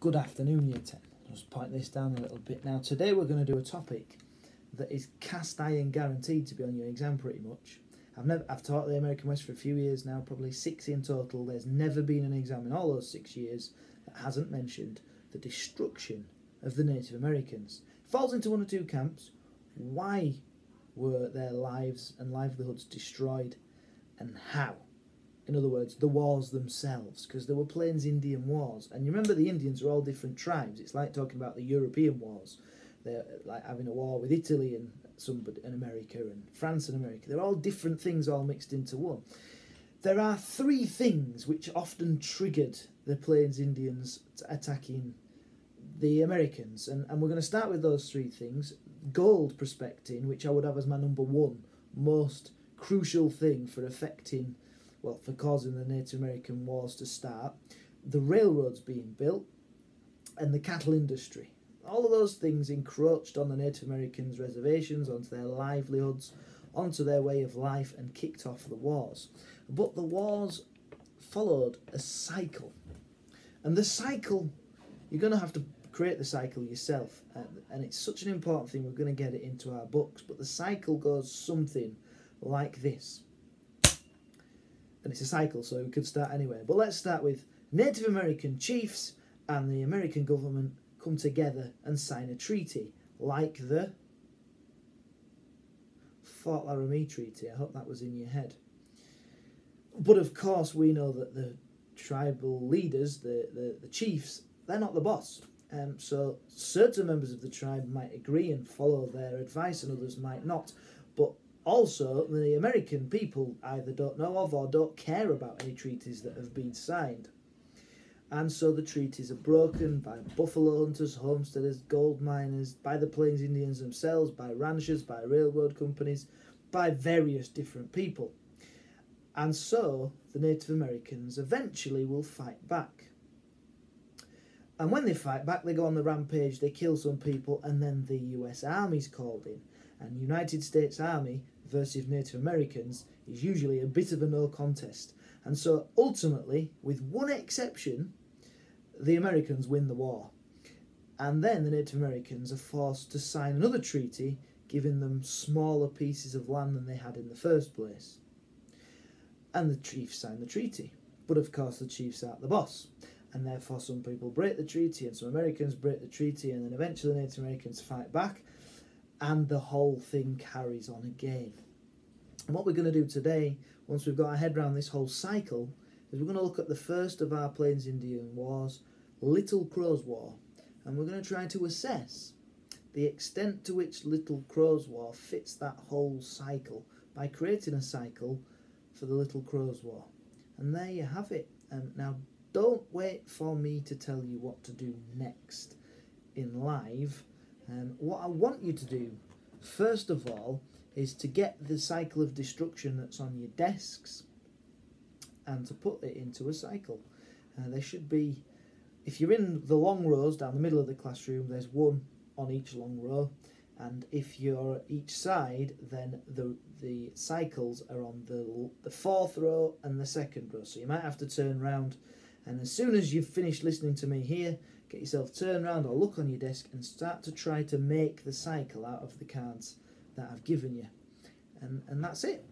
Good afternoon, Year 10. I'll just point this down a little bit. Now, today we're going to do a topic that is cast iron guaranteed to be on your exam pretty much. I've taught the American West for a few years now, probably 6 in total. There's never been an exam in all those 6 years that hasn't mentioned the destruction of the Native Americans. It falls into one or two camps. Why were their lives and livelihoods destroyed, and how? In other words, the wars themselves, because there were Plains Indian wars. And you remember the Indians are all different tribes. It's like talking about the European wars. They're like having a war with Italy and America and France and America. They're all different things all mixed into one. There are 3 things which often triggered the Plains Indians attacking the Americans. And we're going to start with those 3 things. Gold prospecting, which I would have as my number 1 most crucial thing for affecting, well, for causing the Native American wars to start, the railroads being built, and the cattle industry. All of those things encroached on the Native Americans' reservations, onto their livelihoods, onto their way of life, and kicked off the wars. But the wars followed a cycle. And the cycle, you're going to have to create the cycle yourself. And it's such an important thing, we're going to get it into our books. But the cycle goes something like this. And it's a cycle, so we could start anywhere. But let's start with Native American chiefs and the American government come together and sign a treaty, like the Fort Laramie Treaty. I hope that was in your head. But of course we know that the tribal leaders, the chiefs, they're not the boss. So certain members of the tribe might agree and follow their advice, and others might not. But also, the American people either don't know of or don't care about any treaties that have been signed. And so the treaties are broken by buffalo hunters, homesteaders, gold miners, by the Plains Indians themselves, by ranchers, by railroad companies, by various different people. And so the Native Americans eventually will fight back. And when they fight back, they go on the rampage, they kill some people, and then the US Army's called in. And United States Army versus Native Americans is usually a bit of a no contest. And so ultimately, with one exception, the Americans win the war. And then the Native Americans are forced to sign another treaty, giving them smaller pieces of land than they had in the first place. And the chiefs sign the treaty. But of course the chiefs aren't the boss. And therefore some people break the treaty, and some Americans break the treaty, and then eventually the Native Americans fight back. And the whole thing carries on again. And what we're going to do today, once we've got our head around this whole cycle, is we're going to look at the first of our Plains Indian wars, Little Crow's War. And we're going to try to assess the extent to which Little Crow's War fits that whole cycle by creating a cycle for the Little Crow's War. And there you have it. Now, don't wait for me to tell you what to do next in live. What I want you to do, first of all, is to get the cycle of destruction that's on your desks and to put it into a cycle. There should be, if you're in the long rows down the middle of the classroom, there's 1 on each long row, and if you're each side, then the cycles are on the 4th row and the 2nd row. So you might have to turn round, and as soon as you've finished listening to me here, get yourself turned around or look on your desk and start to try to make the cycle out of the cards that I've given you. And that's it.